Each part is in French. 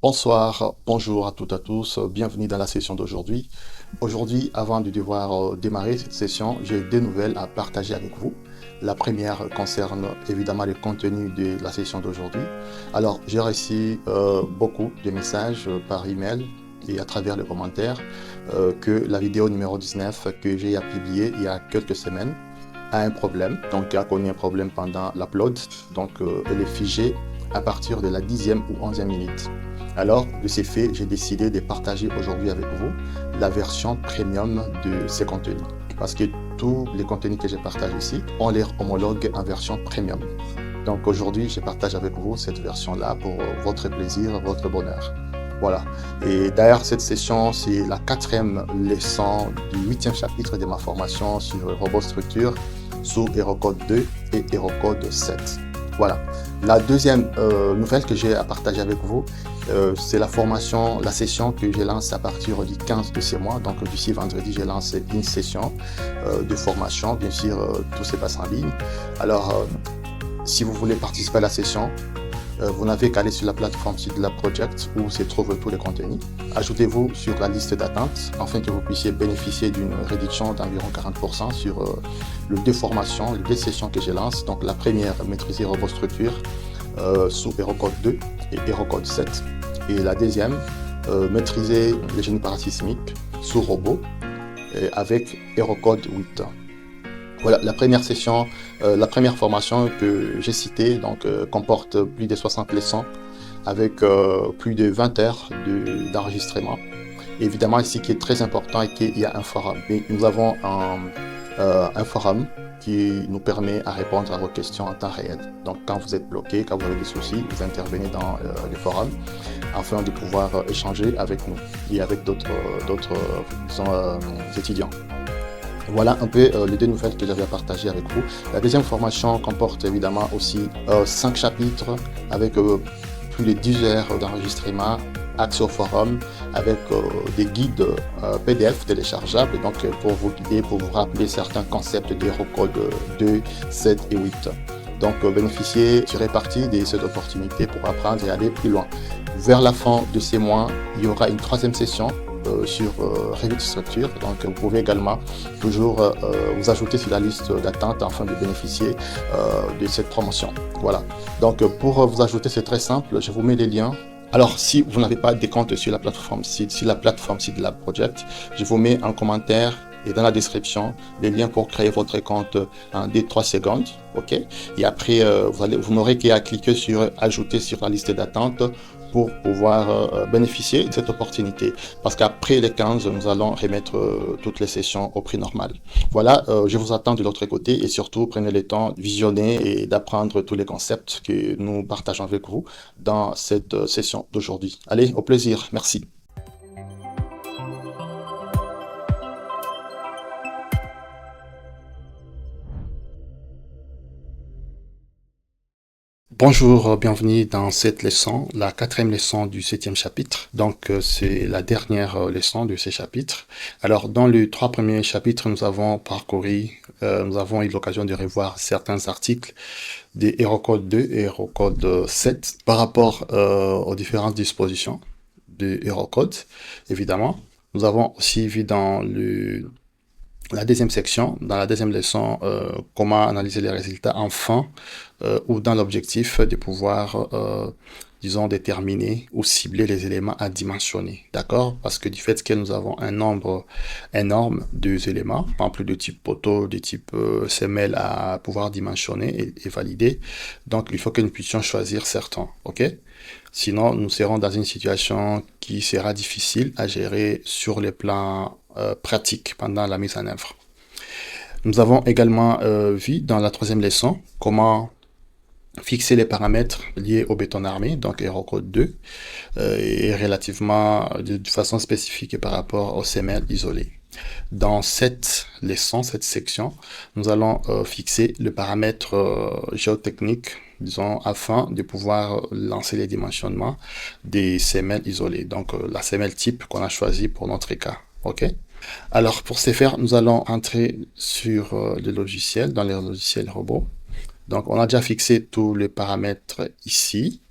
Bonsoir, bonjour à toutes et à tous, bienvenue dans la session d'aujourd'hui. Aujourd'hui, avant de devoir démarrer cette session, j'ai deux nouvelles à partager avec vous. La première concerne évidemment le contenu de la session d'aujourd'hui. Alors, j'ai reçu beaucoup de messages par email et à travers les commentaires que la vidéo numéro 19 que j'ai publiée il y a quelques semaines a un problème, donc a connu un problème pendant l'upload, donc elle est figée à partir de la 10e ou 11e minute. Alors, de ces faits, j'ai décidé de partager aujourd'hui avec vous la version premium de ces contenus. Parce que tous les contenus que je partage ici, on les homologue en version premium. Donc aujourd'hui, je partage avec vous cette version-là pour votre plaisir, votre bonheur. Voilà. Et d'ailleurs, cette session, c'est la 4e leçon du 8e chapitre de ma formation sur robot structure sous HeroCode 2 et HeroCode 7. Voilà. La deuxième nouvelle que j'ai à partager avec vous, c'est la formation, la session que je lance à partir du 15 de ce mois. Donc d'ici vendredi, j'ai lancé une session de formation. Bien sûr, tout se passe en ligne. Alors, si vous voulez participer à la session, vous n'avez qu'à aller sur la plateforme Sidlab Project où se trouvent tous les contenus. Ajoutez-vous sur la liste d'attente afin que vous puissiez bénéficier d'une réduction d'environ 40% sur les deux formations, les deux sessions que je lance. Donc la première, maîtriser robot structure sous HeroCode 2 et HeroCode 7. Et la deuxième, maîtriser le génie parasismique sous robot avec HeroCode 8. Voilà, la première session, la première formation que j'ai citée donc, comporte plus de 60 leçons avec plus de 20 heures d'enregistrement. Évidemment, ici, qui est très important et qu'il y a un forum. Mais nous avons un forum qui nous permet à répondre à vos questions en temps réel. Donc, quand vous êtes bloqué, quand vous avez des soucis, vous intervenez dans le forum afin de pouvoir échanger avec nous et avec d'autres étudiants. Voilà un peu les deux nouvelles que j'avais à partager avec vous. La deuxième formation comporte évidemment aussi 5 chapitres avec plus de 10 heures d'enregistrement, accès au forum, avec des guides PDF téléchargeables donc, pour vous guider, pour vous rappeler certains concepts des HeroCode 2, 7 et 8. Donc bénéficiez, tirez parti de cette opportunité pour apprendre et aller plus loin. Vers la fin de ces mois, il y aura une troisième session sur Revit Structure. Donc vous pouvez également toujours vous ajouter sur la liste d'attente afin de bénéficier de cette promotion. Voilà. Donc pour vous ajouter, c'est très simple. Je vous mets les liens. Alors si vous n'avez pas de compte sur la plateforme Sidlab Project, je vous mets en commentaire et dans la description les liens pour créer votre compte en 2-3 secondes. Ok. Et après, vous n'aurez qu'à cliquer sur ajouter sur la liste d'attente pour pouvoir bénéficier de cette opportunité. Parce qu'après les 15, nous allons remettre toutes les sessions au prix normal. Voilà, je vous attends de l'autre côté et surtout prenez le temps de visionner et d'apprendre tous les concepts que nous partageons avec vous dans cette session d'aujourd'hui. Allez, au plaisir. Merci. Bonjour, bienvenue dans cette leçon, la 4e leçon du 7e chapitre. Donc, c'est la dernière leçon de ces chapitres. Alors, dans les 3 premiers chapitres, nous avons parcouru, nous avons eu l'occasion de revoir certains articles des HeroCode 2 et HeroCode 7 par rapport aux différentes dispositions de HeroCode, évidemment. Nous avons aussi vu dans la deuxième section, dans la deuxième leçon, comment analyser les résultats en fin ou dans l'objectif de pouvoir, disons, déterminer ou cibler les éléments à dimensionner. D'accord? Parce que du fait que nous avons un nombre énorme d'éléments, par exemple de type poteau, de type semelle à pouvoir dimensionner et valider, donc il faut que nous puissions choisir certains. OK? Sinon, nous serons dans une situation qui sera difficile à gérer sur le plan pratique pendant la mise en œuvre. Nous avons également vu dans la 3e leçon comment fixer les paramètres liés au béton armé, donc HeroCode 2, et relativement de façon spécifique par rapport aux semelles isolées. Dans cette leçon, cette section, nous allons fixer le paramètre géotechnique, disons, afin de pouvoir lancer les dimensionnements des semelles isolées, donc la semelle type qu'on a choisi pour notre cas. OK? Alors, pour ce faire, nous allons entrer sur le logiciel, dans les logiciels robots. Donc, on a déjà fixé tous les paramètres ici.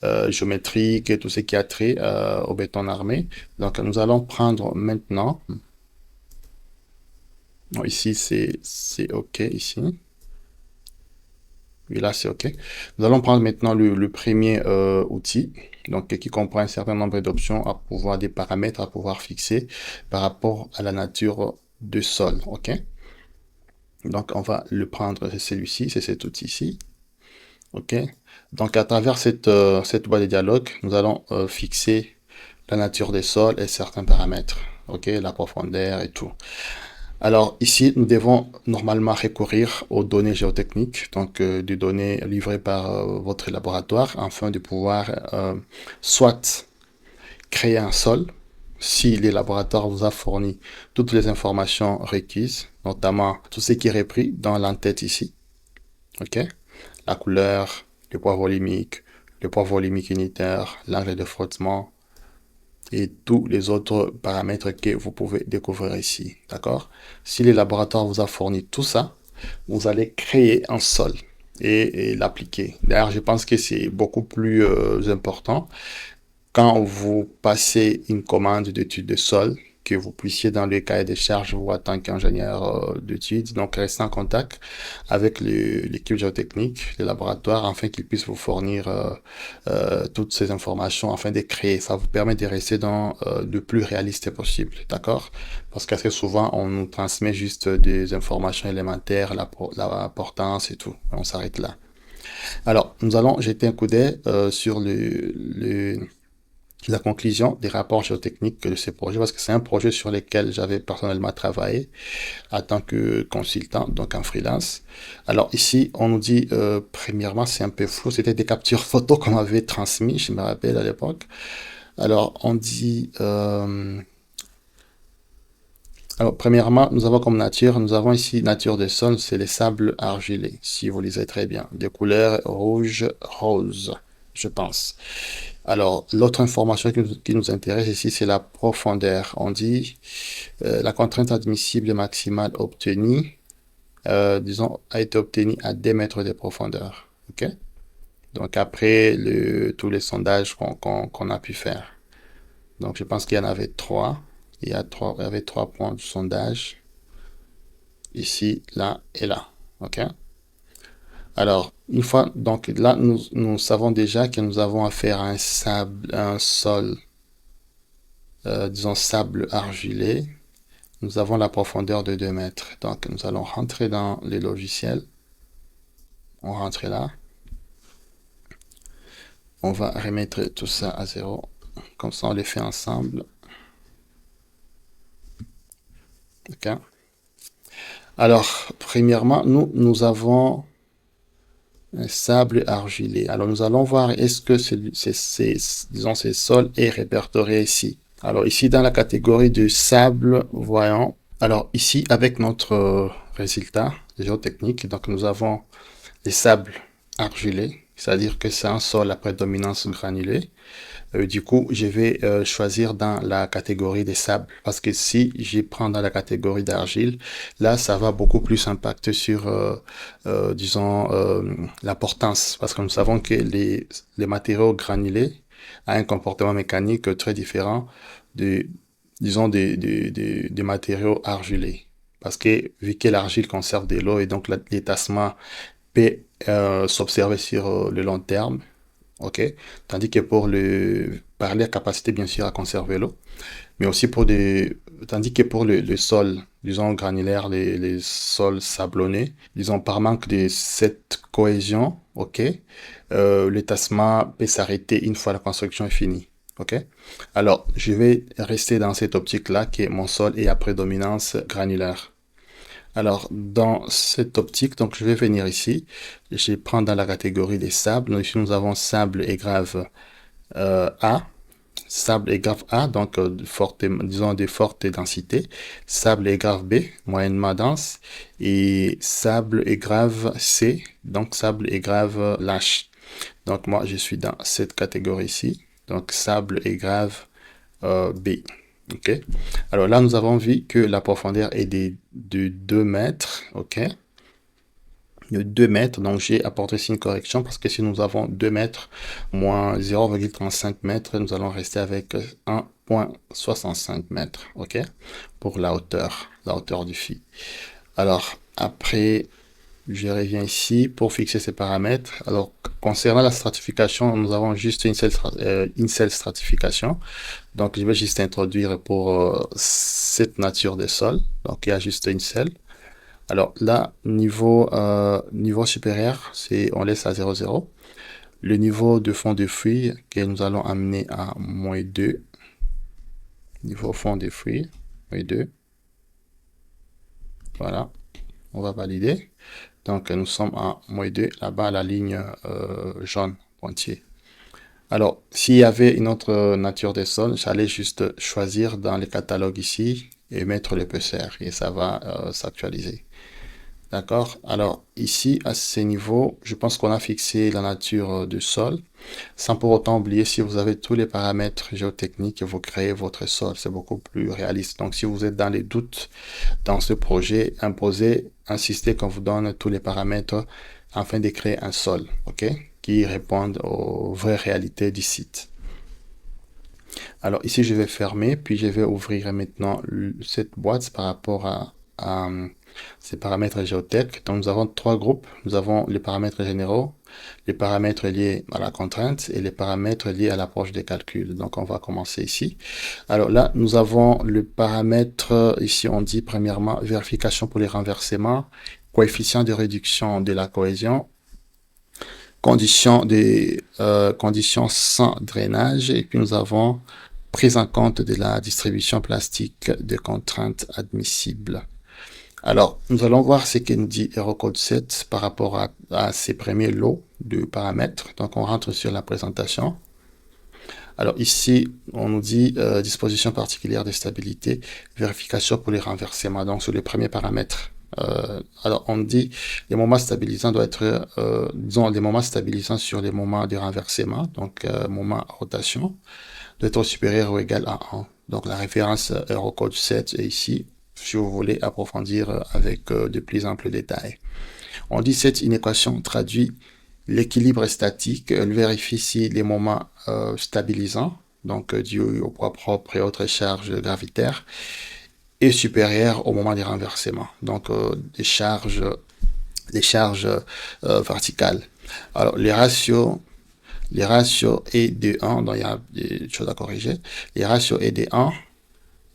géométriques et tout ce qui a trait au béton armé. Donc, nous allons prendre maintenant, bon, ici c'est OK, ici. Et là, c'est OK. Nous allons prendre maintenant le premier outil, donc qui comprend un certain nombre d'options à pouvoir, des paramètres à pouvoir fixer par rapport à la nature de sol. OK. Donc, on va le prendre, c'est celui-ci, c'est cet outil-ci. OK. Donc, à travers cette boîte de dialogue, nous allons fixer la nature des sols et certains paramètres. OK, la profondeur et tout. Alors ici, nous devons normalement recourir aux données géotechniques, donc des données livrées par votre laboratoire, afin de pouvoir soit créer un sol, si le laboratoire vous a fourni toutes les informations requises, notamment tout ce qui est repris dans l'entête ici, ok? La couleur, le poids volumique unitaire, l'angle de frottement, et tous les autres paramètres que vous pouvez découvrir ici. D'accord? Si le laboratoire vous a fourni tout ça, vous allez créer un sol et l'appliquer. D'ailleurs, je pense que c'est beaucoup plus important quand vous passez une commande d'étude de sol, que vous puissiez dans le cahier des charges, vous, en tant qu'ingénieur d'études, donc rester en contact avec l'équipe géotechnique, le laboratoire, afin qu'ils puissent vous fournir toutes ces informations, afin de créer. Ça vous permet de rester dans le plus réaliste possible, d'accord? Parce qu'assez souvent, on nous transmet juste des informations élémentaires, la portance et tout. On s'arrête là. Alors, nous allons jeter un coup d'œil sur la conclusion des rapports géotechniques de ces projets, parce que c'est un projet sur lequel j'avais personnellement travaillé en tant que consultant, donc en freelance. Alors ici, on nous dit, premièrement, c'est un peu flou, c'était des captures photos qu'on m'avait transmis, je me rappelle à l'époque. Alors on dit, alors premièrement, nous avons comme nature, nous avons ici nature des sols, c'est les sables argilés, si vous lisez très bien, de couleur rouge, rose, je pense. Alors, l'autre information qui nous intéresse ici, c'est la profondeur. On dit la contrainte admissible maximale obtenue, disons, a été obtenue à 2 mètres de profondeur. OK? Donc, après tous les sondages qu'on a pu faire. Donc, je pense qu'il y en avait 3. Il y avait 3 points de sondage. Ici, là et là. OK? Alors, une fois, donc là, nous savons déjà que nous avons affaire à un sol, disons sable argilé. Nous avons la profondeur de 2 mètres. Donc, nous allons rentrer dans les logiciels. On rentre là. On va remettre tout ça à 0. Comme ça, on les fait ensemble. OK. Alors, premièrement, nous avons un sable argilé. Alors, nous allons voir est-ce que disons, ces sols est répertorié ici. Alors, ici, dans la catégorie de sable, voyons. Alors, ici, avec notre résultat géotechnique, donc nous avons les sables argilés, c'est-à-dire que c'est un sol à prédominance granulée. Du coup, je vais choisir dans la catégorie des sables, parce que si je prends dans la catégorie d'argile, là, ça va beaucoup plus impacter sur, disons, la portance, parce que nous savons que les matériaux granulés ont un comportement mécanique très différent de, disons, des matériaux argilés. Parce que vu que l'argile conserve de l'eau et donc l'étassement peut s'observer sur le long terme, ok? Tandis que par la capacité bien sûr à conserver l'eau, mais aussi tandis que pour le sol, disons granulaire, les sols sablonnés, disons par manque de cette cohésion, ok? Le tassement peut s'arrêter une fois la construction est finie. Ok? Alors, je vais rester dans cette optique-là, qui est mon sol est à prédominance granulaire. Alors, dans cette optique, donc je vais venir ici, je prends dans la catégorie des sables. Donc, ici, nous avons sable et grave A, sable et grave A, donc disons de forte densité, sable et grave B, moyennement dense, et sable et grave C, donc sable et grave lâche. Donc, moi, je suis dans cette catégorie ici, donc sable et grave B. OK. Alors là, nous avons vu que la profondeur est de 2 mètres. OK. de 2 mètres. Donc, j'ai apporté ici une correction parce que si nous avons 2 mètres moins 0,35 mètres, nous allons rester avec 1,65 mètres, ok, pour la hauteur du phi. Alors, après, je reviens ici pour fixer ces paramètres. Alors, concernant la stratification, nous avons juste une seule stratification. Donc, je vais juste introduire pour cette nature des sols. Donc, il y a juste une seule. Alors là, niveau supérieur, on laisse à 0,0. Le niveau de fond de fruit que nous allons amener à -2. Niveau fond de fruit, -2. Voilà, on va valider. Donc nous sommes à -2, là-bas, la ligne jaune pointillée. Alors, s'il y avait une autre nature des sols, j'allais juste choisir dans le catalogue ici et mettre l'épaisseur et ça va s'actualiser. D'accord? Alors, ici, à ce niveau, je pense qu'on a fixé la nature du sol. Sans pour autant oublier, si vous avez tous les paramètres géotechniques, vous créez votre sol. C'est beaucoup plus réaliste. Donc, si vous êtes dans les doutes dans ce projet, insistez qu'on vous donne tous les paramètres afin de créer un sol, OK? Qui répondent aux vraies réalités du site. Alors, ici, je vais fermer, puis je vais ouvrir maintenant cette boîte par rapport à ces paramètres géotech. Donc, nous avons 3 groupes. Nous avons les paramètres généraux, les paramètres liés à la contrainte et les paramètres liés à l'approche des calculs. Donc, on va commencer ici. Alors là, nous avons le paramètre, ici on dit premièrement, vérification pour les renversements, coefficient de réduction de la cohésion, conditions sans drainage, et puis nous avons prise en compte de la distribution plastique de contraintes admissibles. Alors, nous allons voir ce que nous dit Eurocode 7 par rapport à ces premiers lots de paramètres. Donc, on rentre sur la présentation. Alors ici, on nous dit disposition particulière de stabilité, vérification pour les renversements, donc sur les premiers paramètres. Alors on dit les moments stabilisants doivent être, disons, les moments stabilisants sur les moments de renversement, donc moment rotation, doit être supérieur ou égal à 1. Donc la référence Eurocode 7 est ici, si vous voulez approfondir avec de plus amples détails. On dit cette inéquation traduit l'équilibre statique. Elle vérifie si les moments stabilisants, donc dus au poids propre et autres charges gravitaires, est supérieur au moment des renversements, donc les charges verticales. Alors les ratios est de 1, donc il y a des choses à corriger. Les ratios est de 1,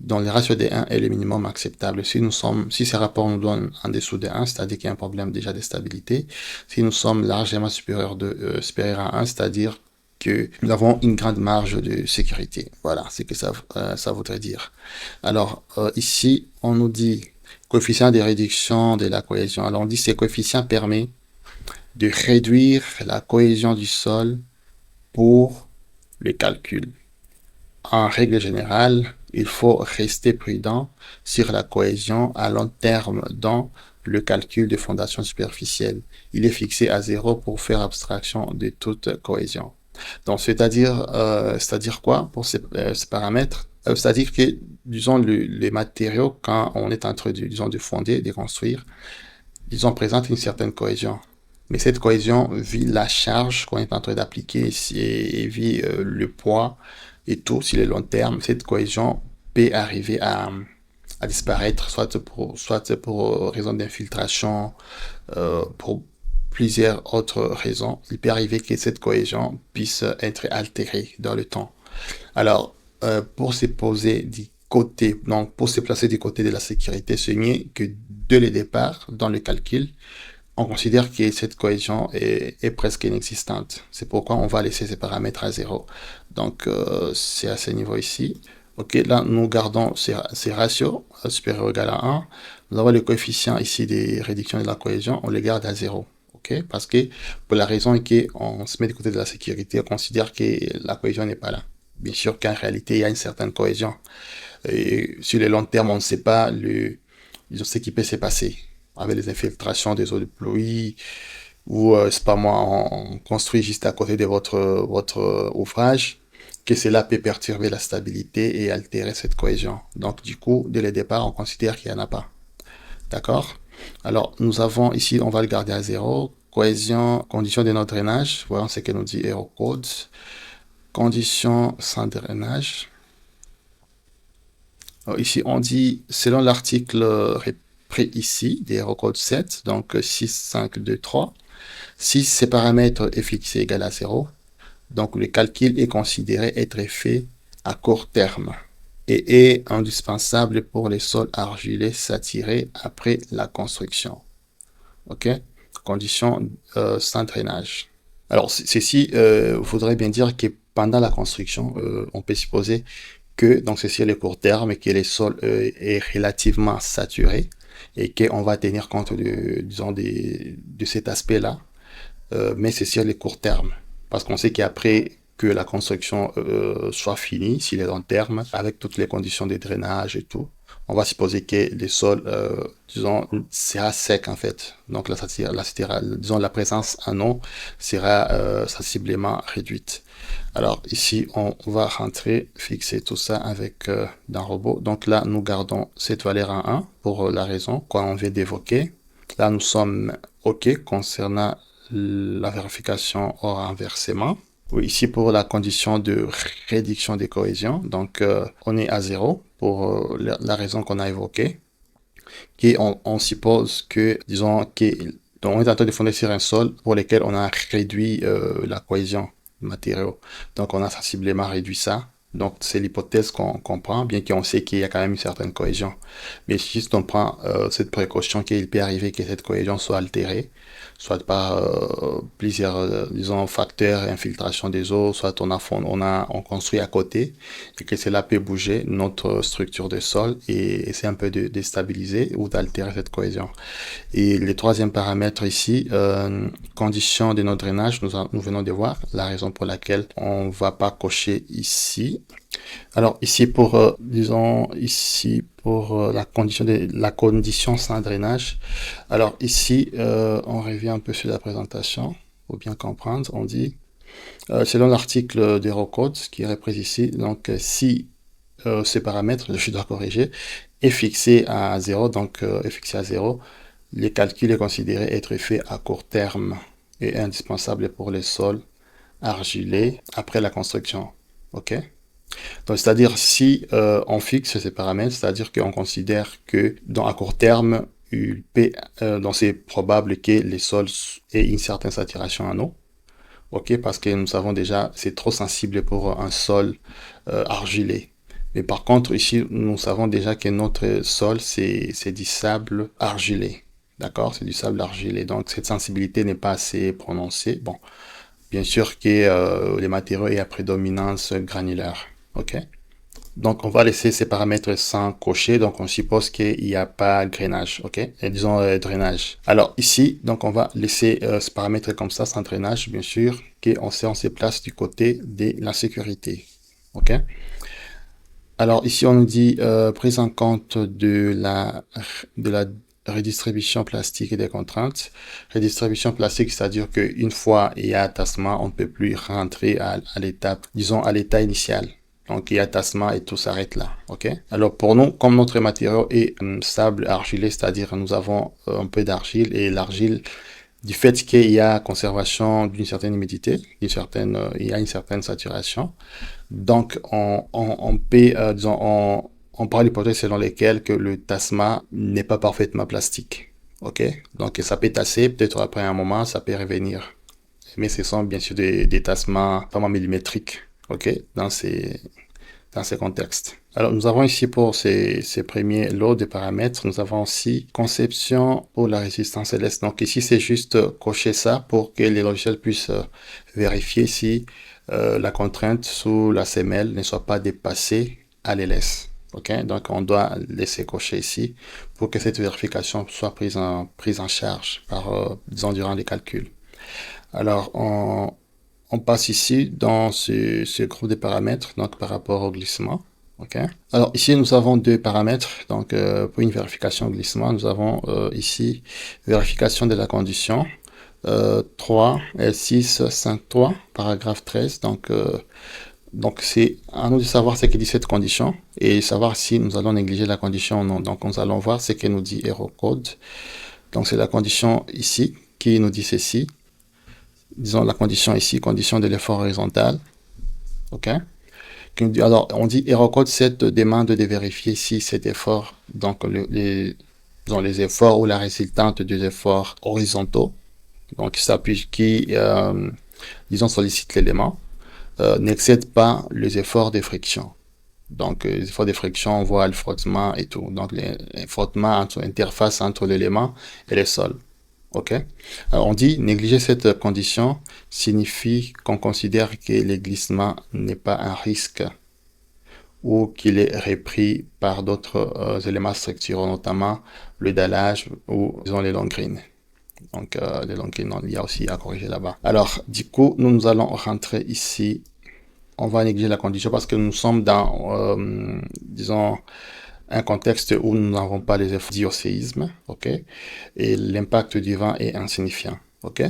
donc le ratio de 1 est le minimum acceptable. Si ces rapports nous donnent en dessous de 1, c'est-à-dire qu'il y a un problème déjà de stabilité. Si nous sommes largement supérieurs à 1, c'est-à-dire que nous avons une grande marge de sécurité. Voilà, c'est que ça voudrait dire. Alors, ici, on nous dit coefficient de réduction de la cohésion. Alors, on dit que ces coefficients permettent de réduire la cohésion du sol pour le calcul. En règle générale, il faut rester prudent sur la cohésion à long terme dans le calcul de fondation superficielle. Il est fixé à 0 pour faire abstraction de toute cohésion. Donc, c'est-à-dire quoi pour ces paramètres? C'est-à-dire que, disons, les matériaux, quand on est en train de fonder, de construire, disons, présentent une certaine cohésion. Mais cette cohésion, vu la charge qu'on est en train d'appliquer et vu le poids et tout, sur le long terme, cette cohésion peut arriver à disparaître, soit pour raison d'infiltration, pour plusieurs autres raisons. Il peut arriver que cette cohésion puisse être altérée dans le temps. Alors, pour se poser du côté, donc pour se placer du côté de la sécurité, c'est mieux que dès le départ, dans le calcul, on considère que cette cohésion est presque inexistante. C'est pourquoi on va laisser ces paramètres à 0. Donc, c'est à ce niveau ici. Ok, là, nous gardons ces ratios, supérieur ou égal à 1. Nous avons le coefficient ici des réductions de la cohésion, on les garde à 0. Ok, parce que pour la raison qu'on se met du côté de la sécurité, on considère que la cohésion n'est pas là. Bien sûr qu'en réalité, il y a une certaine cohésion. Et sur le long terme, on ne sait pas ce qui peut se passer avec les infiltrations des eaux de pluie, ou, c'est pas moi, on construit juste à côté de votre ouvrage, que cela peut perturber la stabilité et altérer cette cohésion. Donc, du coup, dès le départ, on considère qu'il n'y en a pas. D'accord? Alors, nous avons ici, on va le garder à 0. Cohésion, condition de notre drainage. Voyons ce que nous dit Error Code. Condition sans drainage. Alors, ici, on dit, selon l'article repris ici, des Error Code 7, donc 6, 5, 2, 3, si ces paramètres est fixé égal à 0, donc le calcul est considéré être fait à court terme et est indispensable pour les sols argilés saturés après la construction. OK? Condition sans drainage. Alors, ceci voudrait bien dire que pendant la construction, on peut supposer que donc ceci est le court terme et que le sol est relativement saturé et qu'on va tenir compte de, disons, de cet aspect-là. Mais ceci est le court terme. Parce qu'on sait qu'après que la construction soit finie, s'il est long terme, avec toutes les conditions de drainage et tout, on va supposer que le sol, disons, sera sec en fait. Donc disons, la présence en eau sera sensiblement réduite. Alors ici, on va rentrer, fixer tout ça avec d'un robot. Donc là, nous gardons cette valeur en 1 pour la raison qu'on vient d'évoquer. Là, nous sommes OK concernant la vérification hors renversement. Oui, ici pour la condition de réduction des cohésions, donc on est à 0 pour la raison qu'on a évoquée. Et on suppose que, disons, on est en train de fonder sur un sol pour lequel on a réduit la cohésion matériaux. Donc on a sensiblement réduit ça. Donc c'est l'hypothèse qu'on prend, bien qu'on sait qu'il y a quand même une certaine cohésion. Mais juste on prend cette précaution qu'il peut arriver que cette cohésion soit altérée, soit par plusieurs, disons, facteurs, infiltration des eaux, soit on construit à côté et que cela peut bouger notre structure de sol et essayer un peu de déstabiliser ou d'altérer cette cohésion. Et le troisième paramètre ici, condition de notre drainage, nous venons de voir la raison pour laquelle on va pas cocher ici. Alors ici pour, disons, ici pour la condition sans drainage. Alors ici, on revient un peu sur la présentation pour bien comprendre. On dit, selon l'article d'Error qui est repris ici, donc si ce paramètre, je dois corriger, est fixé à 0, donc est fixé à 0, le calcul est considéré être fait à court terme et indispensable pour les sols argilés après la construction. OK? Donc, c'est-à-dire si on fixe ces paramètres, c'est-à-dire qu'on considère que à court terme, donc c'est probable que les sols aient une certaine saturation en eau. OK? Parce que nous savons déjà, c'est trop sensible pour un sol argilé. Mais par contre, ici, nous savons déjà que notre sol, c'est du sable argilé. D'accord? C'est du sable argilé. Donc, cette sensibilité n'est pas assez prononcée. Bon, bien sûr que les matériaux aient à prédominance granulaire. OK? Donc, on va laisser ces paramètres sans cocher. Donc, on suppose qu'il n'y a pas grainage. OK? Et disons drainage. Alors, ici, donc, on va laisser ce paramètre comme ça, sans drainage, bien sûr, qu'on se place du côté de la sécurité. OK? Alors, ici, on nous dit prise en compte de la redistribution plastique et des contraintes. Redistribution plastique, c'est-à-dire qu'une fois il y a tassement, on ne peut plus rentrer à l'étape, disons à l'état initial. Donc il y a tassement et tout s'arrête là. OK? Alors pour nous, comme notre matériau est sable argilé, c'est-à-dire nous avons un peu d'argile et l'argile, du fait qu'il y a conservation d'une certaine humidité, il y a une certaine saturation. Donc on peut, disons, on parle d'hypothèses selon lesquelles que le tassement n'est pas parfaitement plastique. OK? Donc, ça peut tasser, peut-être après un moment, ça peut revenir. Mais ce sont bien sûr des tassements vraiment millimétriques. OK? Dans ces contextes. Alors, nous avons ici pour ces premiers lots de paramètres, nous avons aussi conception pour la résistance céleste. Donc, ici, c'est juste cocher ça pour que les logiciels puissent vérifier si la contrainte sous la semelle ne soit pas dépassée à l'LS. OK? Donc, on doit laisser cocher ici pour que cette vérification soit prise en charge par, disons, durant les calculs. Alors, on passe ici dans ce groupe de paramètres, donc par rapport au glissement. OK? Alors, ici, nous avons deux paramètres. Donc, pour une vérification glissement, nous avons ici vérification de la condition 3, L6, 5, 3, paragraphe 13. Donc, c'est à nous de savoir ce que dit cette condition et savoir si nous allons négliger la condition ou non. Donc, nous allons voir ce que nous dit Error Code. Donc, c'est la condition ici qui nous dit ceci. Disons la condition ici, condition de l'effort horizontal. OK? Alors, on dit Errorcode 7 demande de vérifier si cet effort, donc les efforts ou la résultante des efforts horizontaux, donc disons, sollicite l'élément, n'excède pas les efforts de friction. Donc, les efforts de friction, on voit le frottement et tout. Donc, les frottements entre interface entre l'élément et le sol. OK? Alors, on dit négliger cette condition signifie qu'on considère que le glissement n'est pas un risque ou qu'il est repris par d'autres éléments structuraux, notamment le dallage ou disons les longrines. Donc, les longrines, il y a aussi à corriger là-bas. Alors, du coup, nous allons rentrer ici. On va négliger la condition parce que nous sommes dans, disons, un contexte où nous n'avons pas les effets diocéisme, ok, et l'impact du vent est insignifiant, ok.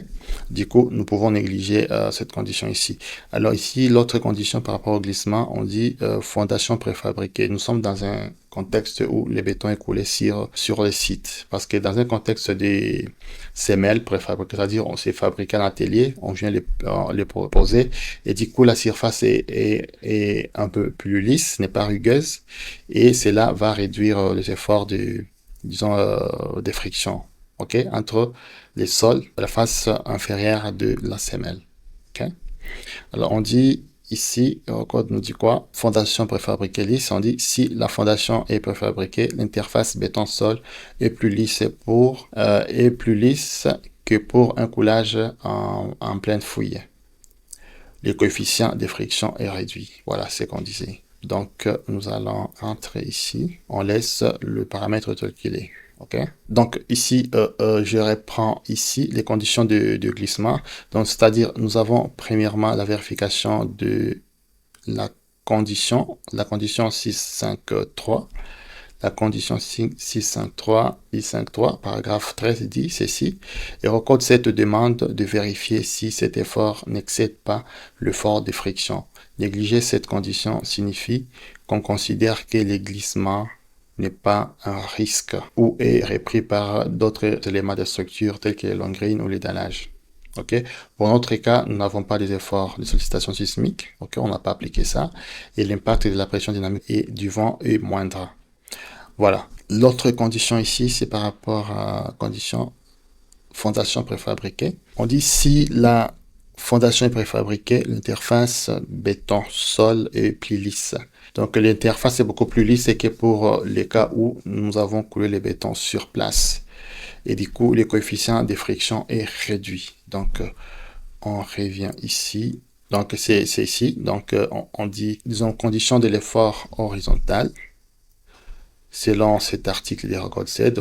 Du coup, nous pouvons négliger cette condition ici. Alors ici, l'autre condition par rapport au glissement, on dit fondation préfabriquée. Nous sommes dans un contexte où le béton est coulé sur le site, parce que dans un contexte des semelles préfabriquées, c'est-à-dire on s'est fabriqué en atelier, on vient les proposer, et du coup la surface est un peu plus lisse, n'est pas rugueuse, et cela va réduire les efforts disons, des frictions, ok, entre les sols, la face inférieure de la semelle, ok. Alors on dit ici, le code nous dit quoi? Fondation préfabriquée lisse. On dit si la fondation est préfabriquée, l'interface béton-sol est plus lisse que pour un coulage en pleine fouille. Le coefficient de friction est réduit. Voilà ce qu'on disait. Donc, nous allons entrer ici. On laisse le paramètre tel qu'il est. OK? Donc, ici, je reprends ici les conditions de glissement. Donc, c'est-à-dire, nous avons premièrement la vérification de la condition 653. La condition 653, I53, paragraphe 13 dit ceci. Errorcode 7 demande de vérifier si cet effort n'excède pas l'effort de friction. Négliger cette condition signifie qu'on considère que le glissement n'est pas un risque ou est repris par d'autres éléments de structure tels que les longrines ou les dallages. Okay. Pour notre cas, nous n'avons pas des efforts de sollicitation sismique. Okay. On n'a pas appliqué ça. Et l'impact de la pression dynamique et du vent est moindre. Voilà. L'autre condition ici, c'est par rapport à condition fondation préfabriquée. On dit si la fondation est préfabriquée, l'interface béton-sol est plus lisse. Donc l'interface est beaucoup plus lisse que pour les cas où nous avons coulé les bétons sur place. Et du coup, le coefficient de friction est réduit. Donc, on revient ici. Donc, c'est ici. Donc, on dit, disons, condition de l'effort horizontal. Selon cet article d'Errorcode 7,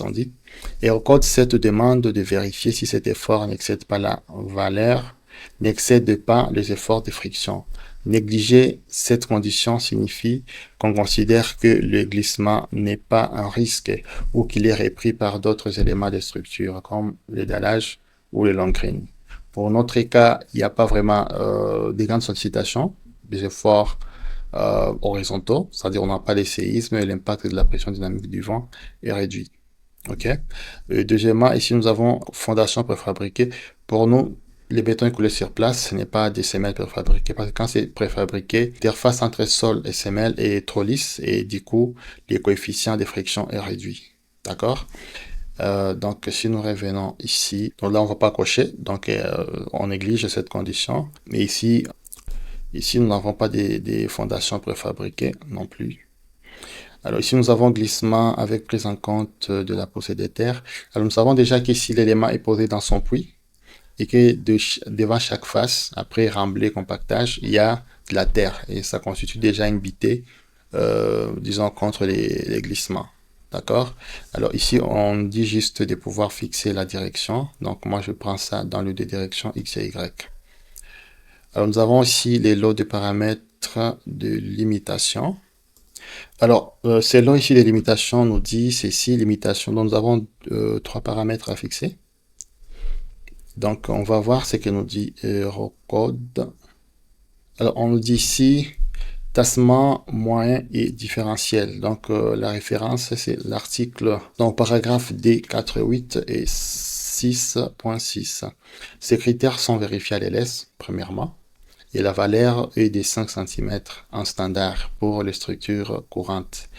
on dit, Errorcode 7 demande de vérifier si cet effort n'excède pas la valeur, n'excède pas les efforts de friction. Négliger cette condition signifie qu'on considère que le glissement n'est pas un risque ou qu'il est repris par d'autres éléments de structure comme le dallage ou les longrines. Pour notre cas, il n'y a pas vraiment de grandes sollicitations, des efforts horizontaux, c'est-à-dire on n'a pas les séismes et l'impact de la pression dynamique du vent est réduit. Ok. Deuxièmement, ici nous avons fondation préfabriquée. Pour nous, les bétons coulés sur place, ce n'est pas des semelles préfabriquées, parce que quand c'est préfabriqué, l'interface entre sol et semelle est trop lisse et du coup, les coefficients de friction est réduit. D'accord? Donc, si nous revenons ici, donc là, on ne va pas cocher, donc on néglige cette condition. Mais ici, nous n'avons pas des fondations préfabriquées non plus. Alors ici, nous avons glissement avec prise en compte de la poussée des terres. Alors nous savons déjà qu'ici, l'élément est posé dans son puits et que devant chaque face, après remblai, compactage, il y a de la terre et ça constitue déjà une bitée, disons, contre les glissements. D'accord? Alors ici, on dit juste de pouvoir fixer la direction. Donc moi, je prends ça dans le de direction X et Y. Alors nous avons ici les lots de paramètres de limitation. Alors, selon ici les limitations, nous dit ceci, limitation. Donc nous avons 3 paramètres à fixer. Donc, on va voir ce que nous dit Errorcode. Alors, on nous dit ici, tassement moyen et différentiel. Donc, la référence, c'est l'article, donc paragraphe D48 et 6.6. Ces critères sont vérifiés à l'LS, premièrement, et la valeur est de 5 cm en standard pour les structures courantes,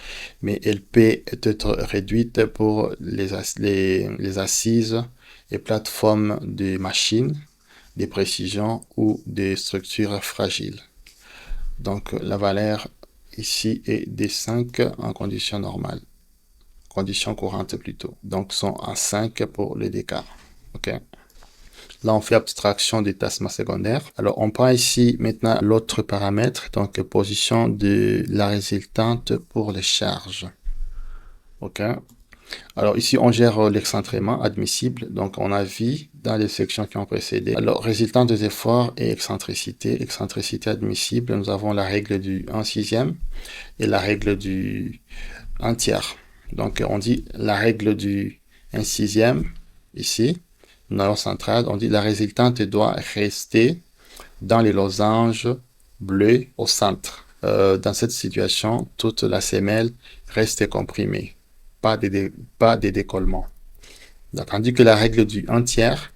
mais elle peut être réduite pour les assises et plateformes de machines, des précisions ou des structures fragiles. Donc, la valeur ici est de 5 en conditions normales, conditions courantes plutôt. Donc, sont à 5 pour les DK. OK. Là, on fait abstraction des tassements secondaires. Alors, on prend ici maintenant l'autre paramètre, donc position de la résultante pour les charges. OK. Alors ici, on gère l'excentrement admissible. Donc, on a vu dans les sections qui ont précédé. Alors, résultante des efforts et excentricité. Excentricité admissible, nous avons la règle du 1/6 et la règle du 1/3. Donc, on dit la règle du 1/6 ici, noyau central. On dit la résultante doit rester dans les losanges bleus au centre. Dans cette situation, toute la semelle reste comprimée. Pas de décollement. Tandis que la règle du 1/3,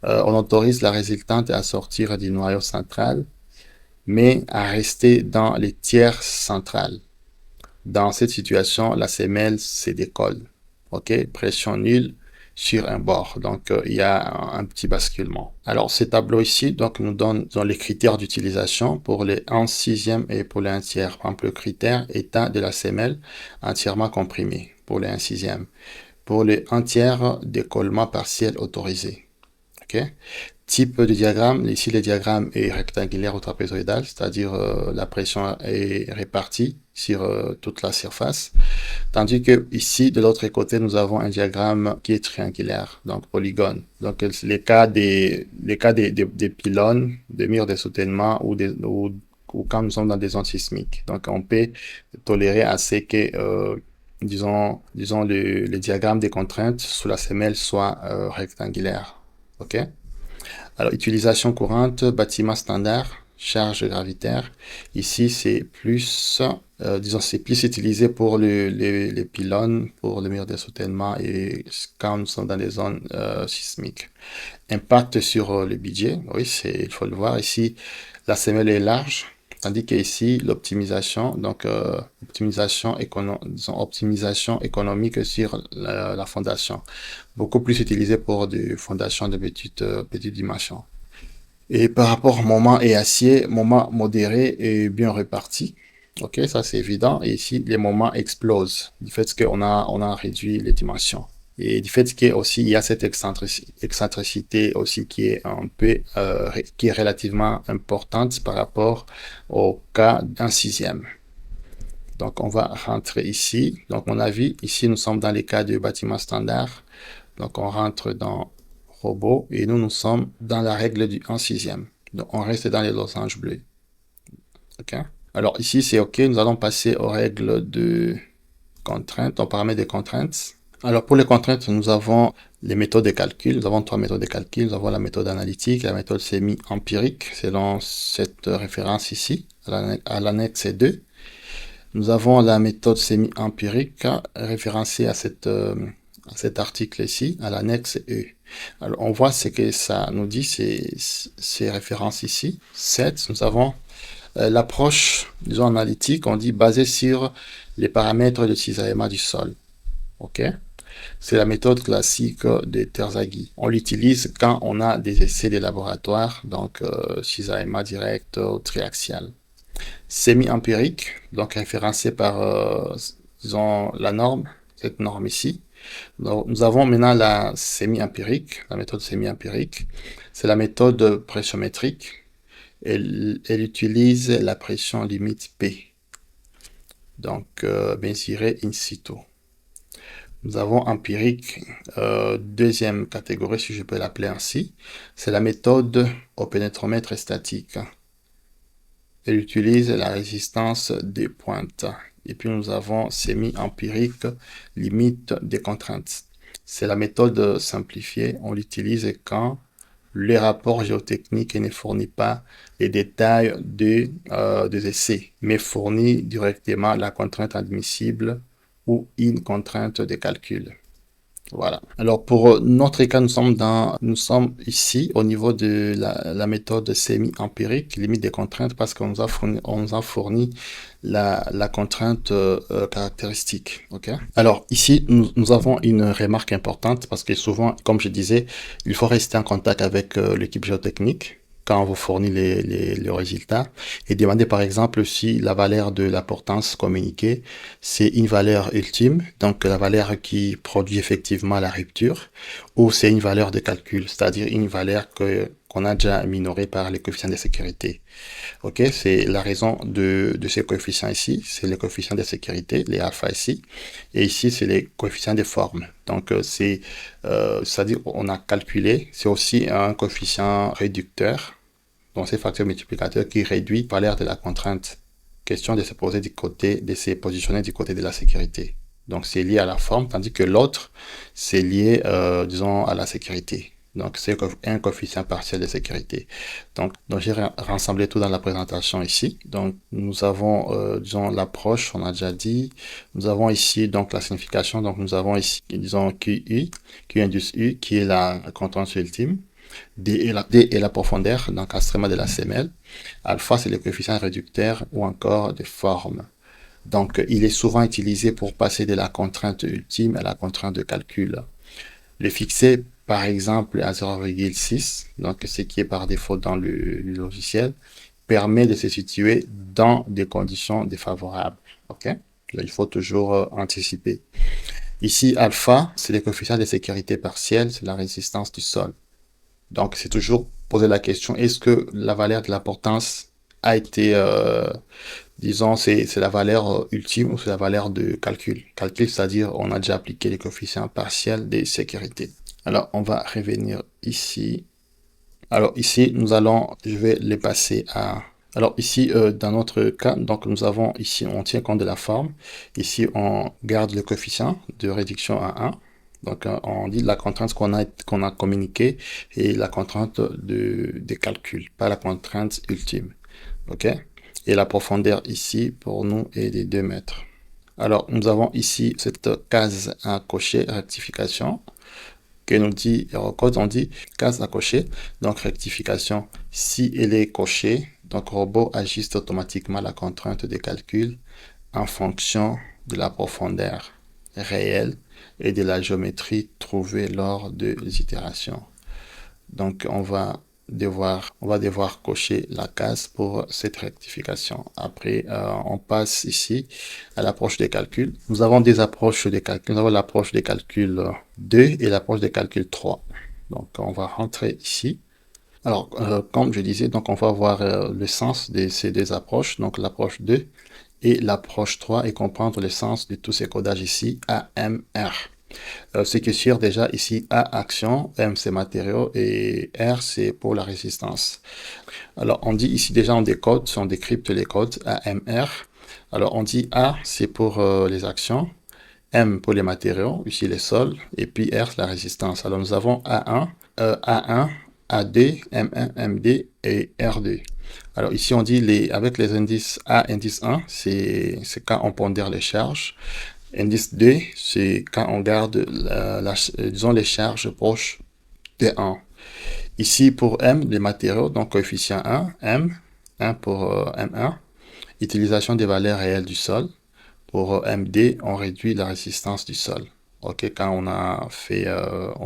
on autorise la résultante à sortir du noyau central, mais à rester dans les tiers centrales. Dans cette situation, la semelle se décolle. OK? Pression nulle sur un bord. Donc, il y a un petit basculement. Alors, ce tableau ici donc, nous donne les critères d'utilisation pour les 1/6 et pour les 1/3. Par exemple, le critère état de la semelle entièrement comprimée pour les 1/6. Pour les 1/3, décollement partiel autorisé. OK? Type de diagramme, ici le diagramme est rectangulaire ou trapézoïdal, c'est-à-dire la pression est répartie sur toute la surface. Tandis que ici, de l'autre côté, nous avons un diagramme qui est triangulaire, donc polygone. Donc les cas des pylônes, des murs de soutènement ou quand nous sommes dans des zones sismiques. Donc on peut tolérer à ce que disons le diagramme des contraintes sous la semelle soit rectangulaire. OK? Alors, utilisation courante, bâtiment standard, charge gravitaire. Ici, c'est plus, c'est plus utilisé pour les pylônes, pour le mur de soutènement et quand nous sommes dans des zones sismiques. Impact sur le budget, oui, il faut le voir. Ici, la semelle est large, tandis qu'ici, l'optimisation, donc optimisation économique sur la fondation. Beaucoup plus utilisé pour des fondations de petites dimensions. Et par rapport au moment et acier, moment modéré et bien réparti. OK, ça c'est évident. Et ici, les moments explosent du fait qu'on a réduit les dimensions. Et du fait qu'il y a cette excentricité aussi qui est un peu, qui est relativement importante par rapport au cas d'1/6. Donc, on va rentrer ici. Donc, on a vu, ici, nous sommes dans les cas de bâtiment standard. Donc, on rentre dans robot et nous sommes dans la règle du 1/6. Donc, on reste dans les losanges bleus. OK? Alors, ici, c'est OK. Nous allons passer aux règles de contraintes, aux paramètres de contraintes. Alors, pour les contraintes, nous avons les méthodes de calcul. Nous avons 3 méthodes de calcul. Nous avons la méthode analytique, la méthode semi-empirique, selon cette référence ici, à l'annexe 2. Nous avons la méthode semi-empirique référencée à cet article ici, à l'annexe E. Alors, on voit ce que ça nous dit, ces références ici. 7, nous avons l'approche, disons, analytique, on dit basée sur les paramètres de cisaillement du sol. OK? C'est la méthode classique de Terzaghi. On l'utilise quand on a des essais de laboratoire, donc cisaillement direct ou triaxial. Semi-empirique, donc référencé par, disons, la norme, cette norme ici. Donc, nous avons maintenant la semi-empirique, la méthode semi-empirique. C'est la méthode pressiométrique. Elle utilise la pression limite P, donc mesurée in situ. Nous avons empirique, deuxième catégorie, si je peux l'appeler ainsi, c'est la méthode au pénétromètre statique. Elle utilise la résistance des pointes. Et puis nous avons semi-empirique, limite des contraintes. C'est la méthode simplifiée, on l'utilise quand les rapports géotechniques et ne fournit pas les détails des essais, mais fournit directement la contrainte admissible ou une contrainte de calcul. Voilà. Alors pour notre cas, nous sommes ici au niveau de la méthode semi-empirique, limite des contraintes, parce qu'on nous a fourni la contrainte caractéristique. Ok. Alors ici, nous avons une remarque importante parce que souvent, comme je disais, il faut rester en contact avec l'équipe géotechnique quand on vous fournit les résultats et demander par exemple si la valeur de la portance communiquée, c'est une valeur ultime, donc la valeur qui produit effectivement la rupture, ou c'est une valeur de calcul, c'est-à-dire une valeur qu'on a déjà minorée par les coefficients de sécurité. Ok, c'est la raison de ces coefficients ici, c'est les coefficients de sécurité, les alpha ici, et ici c'est les coefficients de forme. Donc c'est-à-dire on a calculé, c'est aussi un coefficient réducteur, donc c'est facteur multiplicateur qui réduit la valeur de la contrainte. Question de se poser du côté, de se positionner du côté de la sécurité. Donc c'est lié à la forme, tandis que l'autre, c'est lié, disons, à la sécurité. Donc c'est un coefficient partiel de sécurité. Donc j'ai rassemblé tout dans la présentation ici. Donc nous avons, disons, l'approche, on a déjà dit. Nous avons ici donc la signification. Donc nous avons ici, disons, QI, Q indice U, qui est la contrainte ultime. D est la profondeur, donc l'encastrement de la semelle. Alpha, c'est le coefficient réducteur ou encore de forme. Donc, il est souvent utilisé pour passer de la contrainte ultime à la contrainte de calcul. Le fixer, par exemple, à 0,6, donc ce qui est par défaut dans le logiciel, permet de se situer dans des conditions défavorables. Ok? Là, il faut toujours anticiper. Ici, alpha, c'est le coefficient de sécurité partielle, c'est la résistance du sol. Donc, c'est toujours poser la question, est-ce que la valeur de la portance a été, disons, c'est la valeur ultime ou c'est la valeur de calcul? Calcul, c'est-à-dire, on a déjà appliqué les coefficients partiels de sécurité. Alors, on va revenir ici. Alors, ici, je vais les passer à... Alors, ici, dans notre cas, donc, nous avons ici, on tient compte de la forme. Ici, on garde le coefficient de réduction à 1. Donc, on dit la contrainte qu'on a communiquée et la contrainte de calcul, pas la contrainte ultime. OK? Et la profondeur ici, pour nous, est de 2 mètres. Alors, nous avons ici cette case à cocher, rectification, que nous dit, Eurocode, on dit case à cocher, donc rectification. Si elle est cochée, donc robot ajuste automatiquement la contrainte de calcul en fonction de la profondeur réelle et de la géométrie trouvée lors des itérations. Donc on va devoir cocher la case pour cette rectification. Après, on passe ici à l'approche des calculs. Nous avons des approches des calculs. Nous avons l'approche des calculs 2 et l'approche des calculs 3. Donc on va rentrer ici. Alors, comme je disais, donc on va voir le sens de ces deux approches, donc l'approche 2 et l'approche 3 et comprendre le sens de tous ces codages ici, A, M, R. Ce qui est sûr déjà ici, A, action, M, c'est matériaux et R, c'est pour la résistance. Alors, on dit ici déjà, on décode, on décrypte les codes A, M, R. Alors, on dit A, c'est pour les actions, M pour les matériaux, ici les sols, et puis R, c'est la résistance. Alors, nous avons A1, A1, A2, M1, MD et R2. Alors ici, on dit avec les indices A, indice 1, c'est quand on pondère les charges. Indice 2, c'est quand on garde, disons, les charges proches de 1. Ici, pour M, les matériaux, donc coefficient 1, M, 1 pour M1. Utilisation des valeurs réelles du sol. Pour MD, on réduit la résistance du sol. Ok, quand on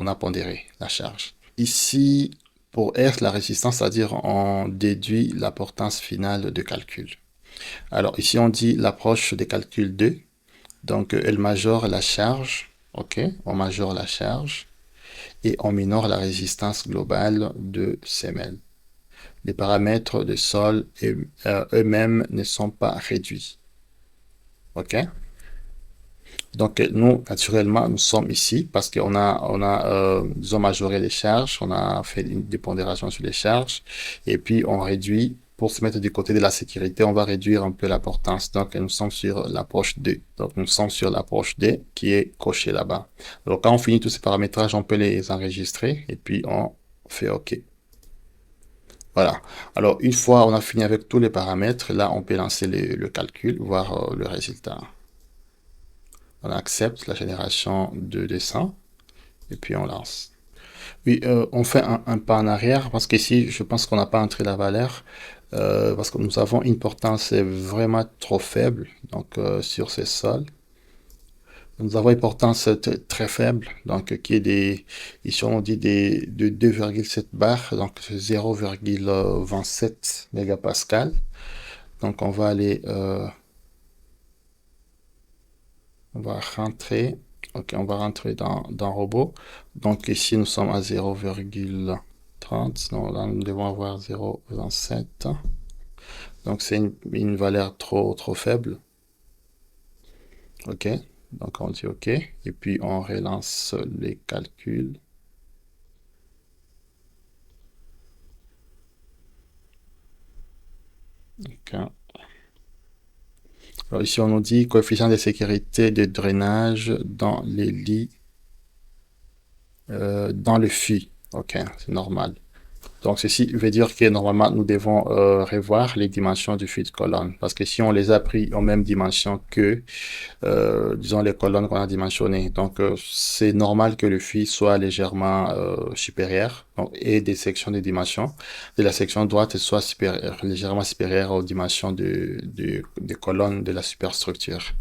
a pondéré la charge. Ici, pour R, la résistance, c'est-à-dire on déduit la portance finale de calcul. Alors ici, on dit l'approche des calculs 2. Donc, elle majore la charge. Ok, on majore la charge et on minore la résistance globale de semelle. Les paramètres de sol eux-mêmes ne sont pas réduits. Ok. Donc, nous, naturellement, nous sommes ici parce qu'on disons, majoré les charges, on a fait une dépondération sur les charges, et puis on réduit, pour se mettre du côté de la sécurité, on va réduire un peu la portance. Donc, nous sommes sur l'approche 2. Donc, nous sommes sur l'approche 2 qui est cochée là-bas. Alors, quand on finit tous ces paramétrages, on peut les enregistrer, et puis on fait OK. Voilà. Alors, une fois on a fini avec tous les paramètres, là, on peut lancer le calcul, voir le résultat. On accepte la génération de dessin et puis on lance. Oui, on fait un pas en arrière parce qu'ici, je pense qu'on n'a pas entré la valeur parce que nous avons une portance vraiment trop faible donc sur ces sols. Nous avons une portance très faible, donc qui est ici on dit de 2,7 bars, donc 0,27 mégapascal. Donc on va rentrer, ok, on va rentrer dans robot. Donc ici nous sommes à 0,30, donc là nous devons avoir 0,27. Donc c'est une valeur trop faible. Ok, donc on dit ok, et puis on relance les calculs. Ok. Alors ici on nous dit coefficient de sécurité de drainage dans les lits, dans le fût. Ok, c'est normal. Donc, ceci veut dire que normalement, nous devons revoir les dimensions du fil de colonne. Parce que si on les a pris aux mêmes dimensions que, disons, les colonnes qu'on a dimensionnées, donc c'est normal que le fil soit légèrement supérieur donc, et des sections de dimension de la section droite soit légèrement supérieure aux dimensions des colonnes de la superstructure.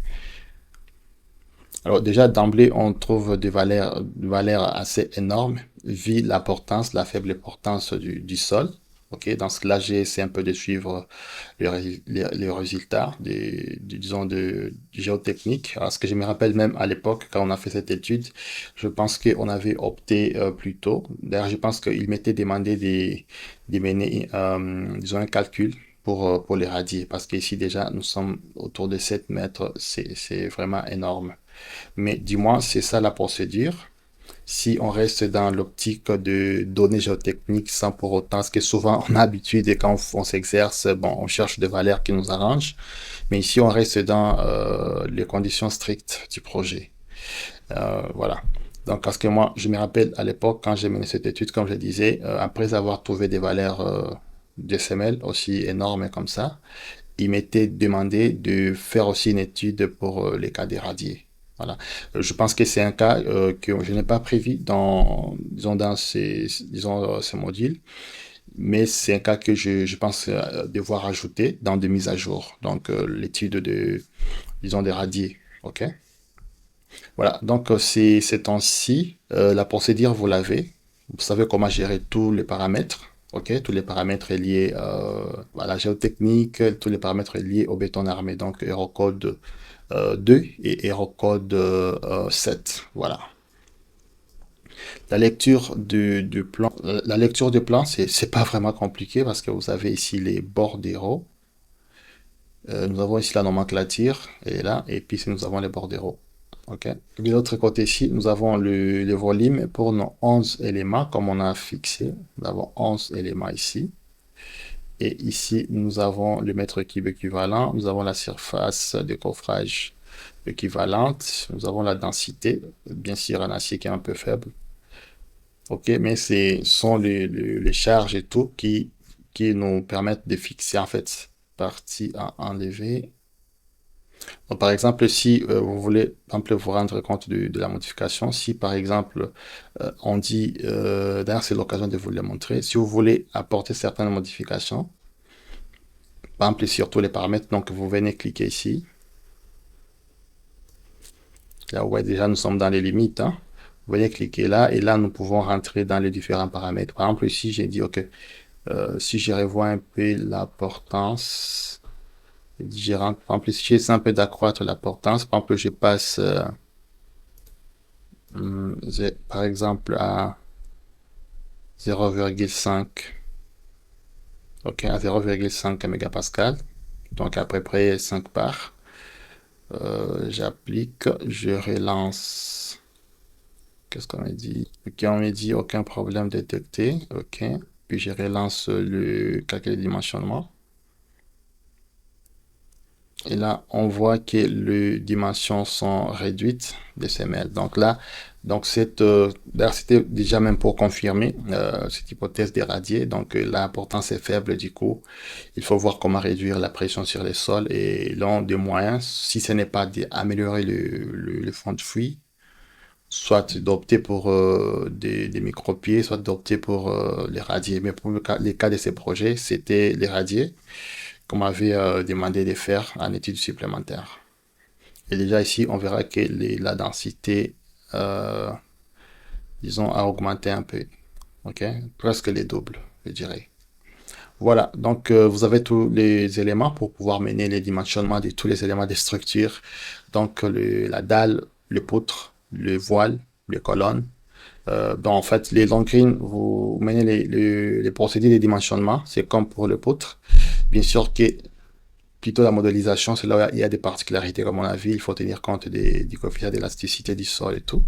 Alors déjà d'emblée, on trouve des valeurs assez énormes vu l'importance, la faible importance du sol. Ok, dans ce cas-là, j'ai essayé un peu de suivre les résultats disons du géotechnique. Alors, ce que je me rappelle même à l'époque, quand on a fait cette étude, je pense qu'on avait opté plus tôt. D'ailleurs, je pense qu'il m'était demandé de mener, disons, un calcul pour les radier. Parce qu'ici, déjà, nous sommes autour de 7 mètres. C'est vraiment énorme. Mais dis-moi, c'est ça la procédure. Si on reste dans l'optique de données géotechniques sans pour autant, parce que souvent on a l'habitude et quand on s'exerce, bon, on cherche des valeurs qui nous arrangent. Mais ici, on reste dans les conditions strictes du projet. Voilà. Donc, parce que moi, je me rappelle à l'époque, quand j'ai mené cette étude, comme je disais, après avoir trouvé des valeurs de SML aussi énormes comme ça, il m'était demandé de faire aussi une étude pour les cas des radiés. Voilà. Je pense que c'est un cas que je n'ai pas prévu disons, dans ces modules, mais c'est un cas que je pense devoir ajouter dans des mises à jour. Donc, l'étude disons, des radiés. OK? Voilà. Donc, c'est ainsi. La procédure, vous l'avez. Vous savez comment gérer tous les paramètres. OK, tous les paramètres liés à la géotechnique, tous les paramètres liés au béton armé, donc Eurocode 2 et Eurocode 7. Voilà. La lecture du plan, c'est pas vraiment compliqué parce que vous avez ici les bordereaux. Nous avons ici la nomenclature, et là, et puis ici nous avons les bordereaux. Ok. De l'autre côté ici, nous avons le volume pour nos 11 éléments, comme on a fixé. Nous avons 11 éléments ici. Et ici, nous avons le mètre cube équivalent. Nous avons la surface de coffrage équivalente. Nous avons la densité. Bien sûr, un acier qui est un peu faible. Ok, mais ce sont les charges et tout qui nous permettent de fixer en fait partie à enlever. Donc, par exemple, si vous voulez par exemple, vous rendre compte de la modification, si par exemple on dit, d'ailleurs c'est l'occasion de vous le montrer, si vous voulez apporter certaines modifications, par exemple sur tous les paramètres, donc vous venez cliquer ici. Là, ouais, déjà nous sommes dans les limites. Hein. Vous venez cliquer là et là nous pouvons rentrer dans les différents paramètres. Par exemple ici j'ai dit ok, si je revois un peu la portance, par exemple ici j'essaie un peu d'accroître la portance, par exemple je passe par exemple à 0,5, ok, à 0,5 mégapascal, donc à peu près 5 bars. J'applique, je relance. Qu'est-ce qu'on m'a dit? Ok, on m'a dit aucun problème détecté, ok. Puis je relance le calcul de dimensionnement. Et là, on voit que les dimensions sont réduites des semelles. Donc là, Donc, d'ailleurs, c'était déjà même pour confirmer cette hypothèse des radiers. Donc, l'importance est faible, du coup, il faut voir comment réduire la pression sur les sols. Et l'un des moyens, si ce n'est pas d'améliorer le fond de fuite, soit d'opter pour des micropieux, soit d'opter pour les radiers. Mais pour les cas de ces projets, c'était les radiers qu'on m'avait demandé de faire en études supplémentaires. Et déjà ici, on verra que la densité, euh, disons, a augmenté un peu. Ok, presque les doubles, je dirais. Voilà, donc vous avez tous les éléments pour pouvoir mener les dimensionnements de tous les éléments des structures. Donc la dalle, le poutre, le voile, les colonnes. Donc en fait, les long greens, vous menez les procédés de dimensionnement, c'est comme pour le poutre. Bien sûr que plutôt la modélisation, c'est là où il y a des particularités, comme on a vu, il faut tenir compte du coefficient d'élasticité du sol et tout.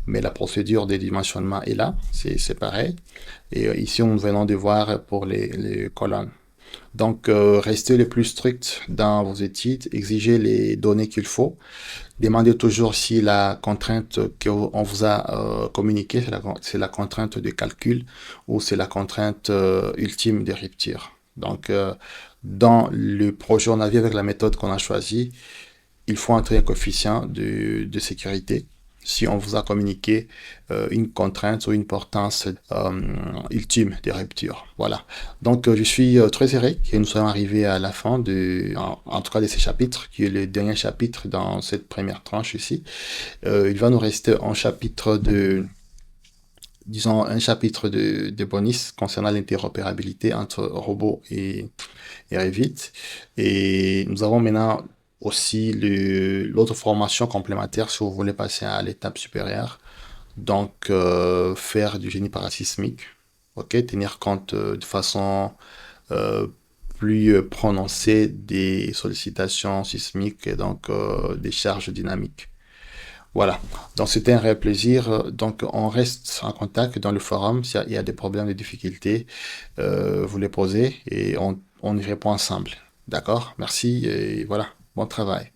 Mais la procédure de dimensionnement est là, c'est pareil. Et ici, nous venons de voir pour les colonnes. Donc, restez le plus strict dans vos études, exigez les données qu'il faut. Demandez toujours si la contrainte qu'on vous a communiquée, c'est la contrainte de calcul ou c'est la contrainte ultime de rupture. Donc, dans le projet, on a vu avec la méthode qu'on a choisie, il faut entrer un coefficient de sécurité si on vous a communiqué une contrainte ou une portance ultime des ruptures. Voilà. Donc, je suis très heureux que nous soyons arrivés à la fin en tout cas de ces chapitres, qui est le dernier chapitre dans cette première tranche ici. Il va nous rester un chapitre disons, un chapitre de bonus concernant l'interopérabilité entre robots et Revit. Et nous avons maintenant aussi l'autre formation complémentaire si vous voulez passer à l'étape supérieure. Donc, faire du génie parasismique, ok, tenir compte de façon euh, plus prononcée des sollicitations sismiques et donc des charges dynamiques. Voilà, donc c'était un réel plaisir. Donc on reste en contact dans le forum. S'il y a des problèmes, des difficultés, vous les posez et on y répond ensemble. D'accord? Merci et voilà, bon travail.